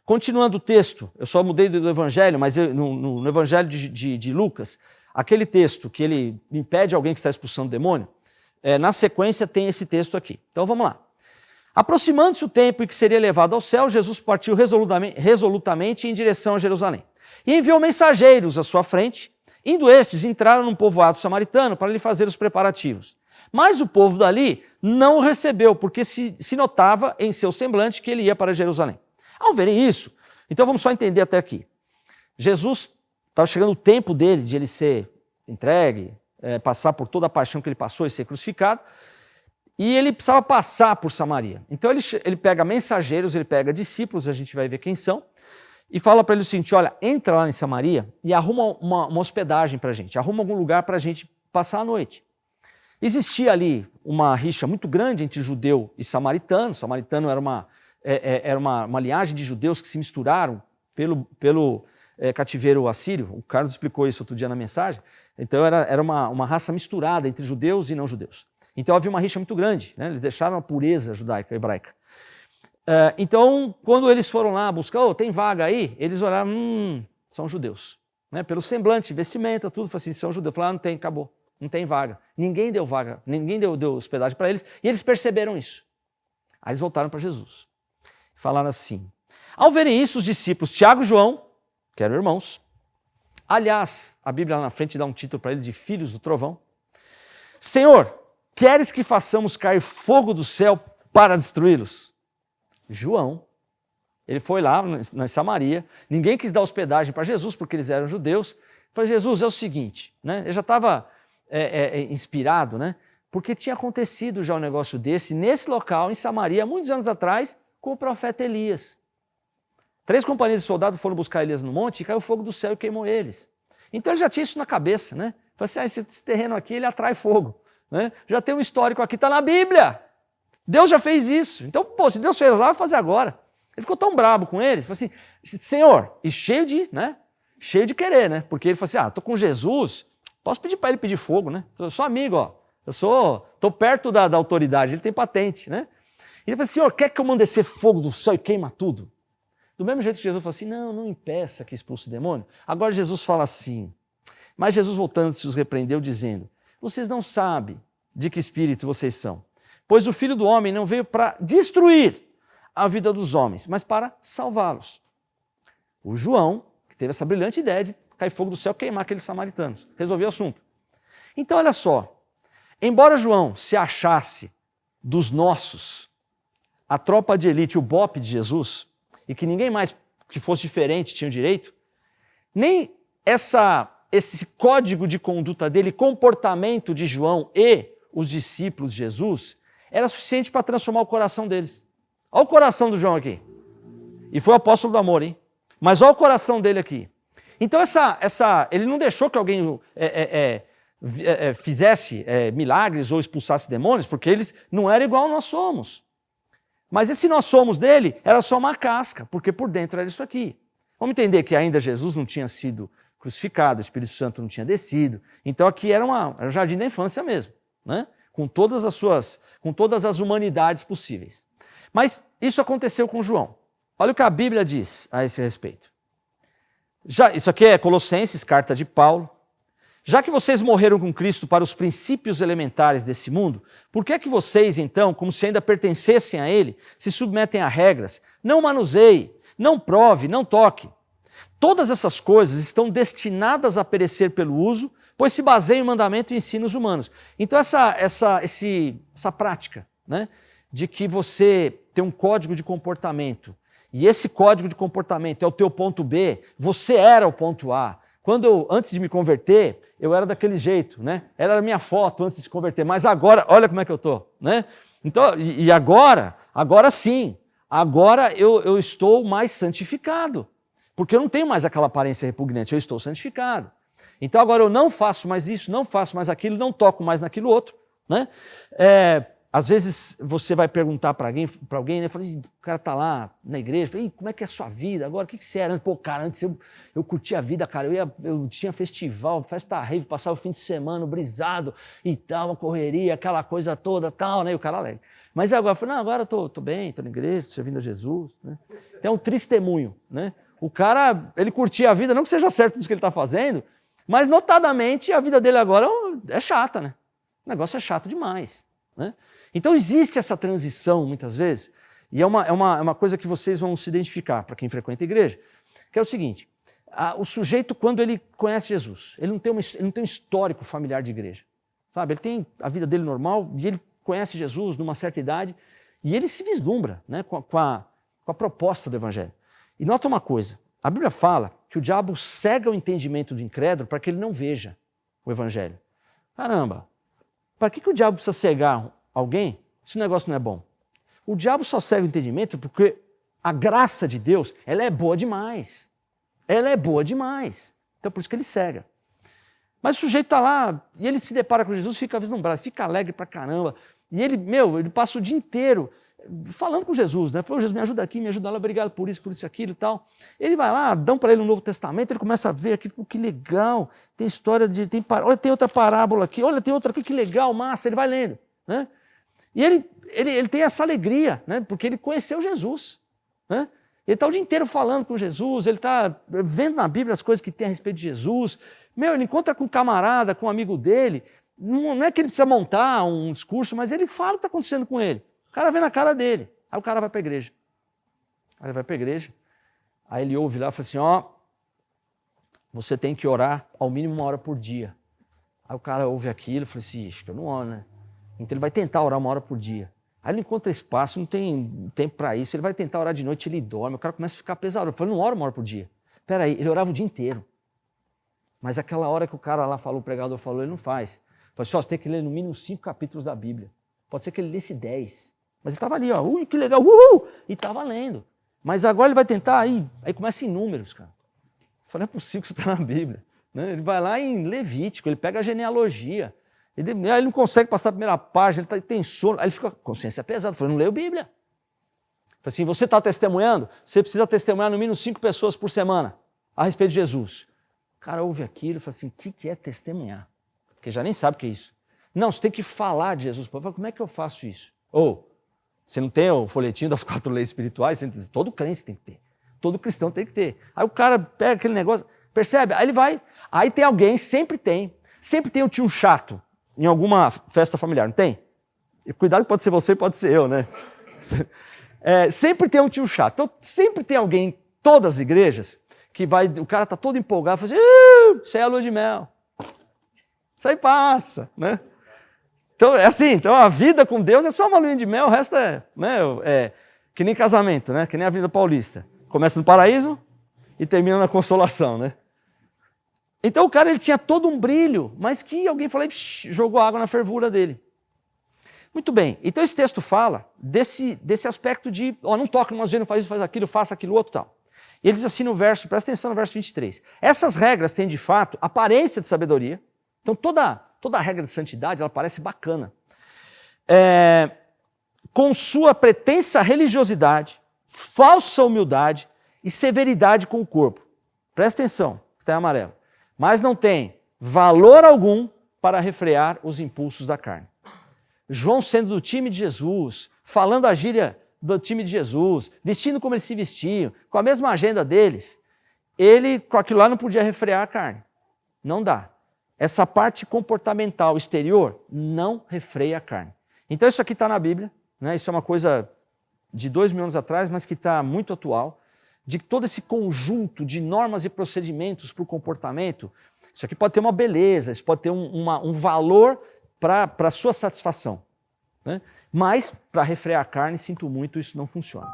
Continuando o texto, eu só mudei do evangelho, mas no evangelho de Lucas, aquele texto que ele impede alguém que está expulsando o demônio, na sequência tem esse texto aqui. Então vamos lá. Aproximando-se o tempo em que seria levado ao céu, Jesus partiu resolutamente em direção a Jerusalém. E enviou mensageiros à sua frente. Indo esses, entraram num povoado samaritano para lhe fazer os preparativos. Mas o povo dali não o recebeu, porque se notava em seu semblante que ele ia para Jerusalém. Ao verem isso, então vamos só entender até aqui. Jesus, estava chegando o tempo dele, de ele ser entregue, passar por toda a paixão que ele passou e ser crucificado, e ele precisava passar por Samaria. Então ele pega mensageiros, ele pega discípulos, a gente vai ver quem são, e fala para ele o seguinte: olha, entra lá em Samaria e arruma uma hospedagem para a gente, arruma algum lugar para a gente passar a noite. Existia ali uma rixa muito grande entre judeu e samaritano. Samaritano era uma linhagem de judeus que se misturaram pelo cativeiro assírio. O Carlos explicou isso outro dia na mensagem. Então era uma raça misturada entre judeus e não judeus. Então havia uma rixa muito grande, né? Eles deixaram a pureza judaica, hebraica. Então, quando eles foram lá buscar, tem vaga aí? Eles olharam, são judeus. Né? Pelo semblante, vestimenta, tudo, falaram assim, são judeus. Falaram, não tem, acabou. Não tem vaga. Ninguém deu vaga, ninguém deu hospedagem para eles, e eles perceberam isso. Aí eles voltaram para Jesus. Falaram assim: ao verem isso, os discípulos Tiago e João, que eram irmãos, aliás, a Bíblia lá na frente dá um título para eles de filhos do trovão: Senhor, queres que façamos cair fogo do céu para destruí-los? João, ele foi lá na Samaria, ninguém quis dar hospedagem para Jesus porque eles eram judeus. Falei, Jesus, é o seguinte, né? Ele já estava inspirado, né? Porque tinha acontecido já um negócio desse nesse local, em Samaria, muitos anos atrás, com o profeta Elias. 3 companhias de soldados foram buscar Elias no monte e caiu fogo do céu e queimou eles. Então ele já tinha isso na cabeça, né? Falei assim, esse terreno aqui, ele atrai fogo. Né? Já tem um histórico aqui, está na Bíblia. Deus já fez isso. Então, se Deus fez lá, vai fazer agora. Ele ficou tão brabo com eles, falou assim, Senhor, e cheio de querer, né? Porque ele falou assim, estou com Jesus, posso pedir para ele pedir fogo, né? Eu sou amigo, estou perto da autoridade, ele tem patente, né? E ele falou assim, Senhor, quer que eu mande descer fogo do céu e queima tudo? Do mesmo jeito que Jesus falou assim, não impeça que expulse o demônio. Agora Jesus fala assim, mas Jesus voltando-se os repreendeu, dizendo, vocês não sabem de que espírito vocês são, pois o Filho do Homem não veio para destruir a vida dos homens, mas para salvá-los. O João, que teve essa brilhante ideia de cair fogo do céu e queimar aqueles samaritanos, resolveu o assunto. Então, olha só, embora João se achasse dos nossos, a tropa de elite, o BOPE de Jesus, e que ninguém mais que fosse diferente tinha o direito, nem esse código de conduta dele, comportamento de João e os discípulos de Jesus, era suficiente para transformar o coração deles. Olha o coração do João aqui. E foi o apóstolo do amor, hein? Mas olha o coração dele aqui. Então ele não deixou que alguém fizesse milagres ou expulsasse demônios, porque eles não eram igual nós somos. Mas esse nós somos dele era só uma casca, porque por dentro era isso aqui. Vamos entender que ainda Jesus não tinha sido crucificado, o Espírito Santo não tinha descido. Então aqui era um jardim da infância mesmo, né? Com todas as humanidades possíveis. Mas isso aconteceu com João. Olha o que a Bíblia diz a esse respeito. Isso aqui é Colossenses, carta de Paulo. Já que vocês morreram com Cristo para os princípios elementares desse mundo, por que é que vocês, então, como se ainda pertencessem a Ele, se submetem a regras? Não manuseie, não prove, não toque. Todas essas coisas estão destinadas a perecer pelo uso, pois se baseiam em mandamento e ensinos humanos. Então essa prática, né, de que você tem um código de comportamento, e esse código de comportamento é o teu ponto B, você era o ponto A. Antes de me converter, eu era daquele jeito, né? Era a minha foto antes de se converter, mas agora, olha como é que eu estou, né? Então, e agora sim, agora eu estou mais santificado, porque eu não tenho mais aquela aparência repugnante, eu estou santificado. Então agora eu não faço mais isso, não faço mais aquilo, não toco mais naquilo outro, né? Às vezes você vai perguntar para alguém, né? Fala, o cara tá lá na igreja, fala, como é que é a sua vida agora? O que você era? Pô, cara, antes eu curtia a vida, cara. Eu tinha festival, festa rave, passava o fim de semana, brisado e tal, uma correria, aquela coisa toda, tal, né? E o cara alegre. Mas agora, não, agora eu tô bem, tô na igreja, tô servindo a Jesus, né? Então é um testemunho, né? O cara, ele curtia a vida, não que seja certo isso que ele está fazendo, mas notadamente a vida dele agora é chata, né? O negócio é chato demais, né? Então existe essa transição, muitas vezes, e é uma coisa que vocês vão se identificar, para quem frequenta a igreja, que é o seguinte, o sujeito, quando ele conhece Jesus, ele não tem um histórico familiar de igreja, sabe? Ele tem a vida dele normal, e ele conhece Jesus numa certa idade, e ele se vislumbra, né, com a proposta do evangelho. E nota uma coisa, a Bíblia fala que o diabo cega o entendimento do incrédulo para que ele não veja o evangelho. Caramba, para que o diabo precisa cegar alguém se o negócio não é bom? O diabo só cega o entendimento porque a graça de Deus, ela é boa demais. Ela é boa demais. Então por isso que ele cega. Mas o sujeito está lá e ele se depara com Jesus, fica vislumbrado, fica alegre pra caramba. E ele passa o dia inteiro falando com Jesus, né? Falou, Jesus, me ajuda aqui, me ajuda lá, obrigado por isso, aquilo e tal. Ele vai lá, dão para ele um Novo Testamento, ele começa a ver aqui, que legal, tem história olha, tem outra parábola aqui, olha, tem outra aqui, que legal, massa, ele vai lendo, né? E ele tem essa alegria, né? Porque ele conheceu Jesus, né? Ele está o dia inteiro falando com Jesus, ele está vendo na Bíblia as coisas que tem a respeito de Jesus. Ele encontra com um camarada, com um amigo dele, não é que ele precisa montar um discurso, mas ele fala o que está acontecendo com ele. O cara vê na cara dele, aí o cara vai para a igreja. Aí ele vai para a igreja, aí ele ouve lá e fala assim, você tem que orar ao mínimo 1 hora por dia. Aí o cara ouve aquilo e fala assim, acho que eu não oro, né? Então ele vai tentar orar 1 hora por dia. Aí ele não encontra espaço, não tem tempo para isso, ele vai tentar orar de noite, ele dorme, o cara começa a ficar pesado. Eu falei, não ora 1 hora por dia. Peraí, ele orava o dia inteiro. Mas aquela hora que o cara lá falou, o pregador falou, ele não faz. Falei assim, você tem que ler no mínimo 5 capítulos da Bíblia. Pode ser que ele lesse 10. Mas ele estava ali, ui, que legal, e estava lendo. Mas agora ele vai tentar, aí começa em Números, cara. Eu falei, não é possível que isso está na Bíblia. Né? Ele vai lá em Levítico, ele pega a genealogia. Ele não consegue passar a primeira página, ele tem sono. Aí ele fica, consciência pesada. Eu falei, não leio Bíblia. Eu falei assim, você está testemunhando? Você precisa testemunhar no mínimo 5 pessoas por semana a respeito de Jesus. O cara ouve aquilo e fala assim, o que é testemunhar? Porque já nem sabe o que é isso. Não, você tem que falar de Jesus. Eu falo, como é que eu faço isso? Você não tem o folhetinho das 4 leis espirituais? Todo crente tem que ter. Todo cristão tem que ter. Aí o cara pega aquele negócio, percebe? Aí ele vai. Aí tem alguém, sempre tem um tio chato em alguma festa familiar, não tem? E cuidado, pode ser você, pode ser eu, né? Sempre tem um tio chato. Então sempre tem alguém em todas as igrejas que vai, o cara tá todo empolgado, fala assim, isso aí é a lua de mel. Isso aí passa, né? Então, é assim, então a vida com Deus é só uma lua de mel, o resto é que nem casamento, né? Que nem a vida paulista. Começa no paraíso e termina na consolação, né? Então o cara ele tinha todo um brilho, mas que alguém falou, jogou água na fervura dele. Muito bem, então esse texto fala desse aspecto de, não toca numa não faz isso, faz aquilo, faça aquilo outro tal. E ele diz assim no verso, presta atenção no verso 23. Essas regras têm de fato aparência de sabedoria. Então toda regra de santidade, ela parece bacana. Com sua pretensa religiosidade, falsa humildade e severidade com o corpo. Presta atenção, que está em amarelo. Mas não tem valor algum para refrear os impulsos da carne. João sendo do time de Jesus, falando a gíria do time de Jesus, vestindo como eles se vestiam, com a mesma agenda deles, ele com aquilo lá não podia refrear a carne. Não dá. Essa parte comportamental exterior não refreia a carne. Então isso aqui está na Bíblia, né? Isso é uma coisa de 2000 anos atrás, mas que está muito atual, de todo esse conjunto de normas e procedimentos para o comportamento, isso aqui pode ter uma beleza, isso pode ter um valor para a sua satisfação, né? Mas para refrear a carne, sinto muito, isso não funciona.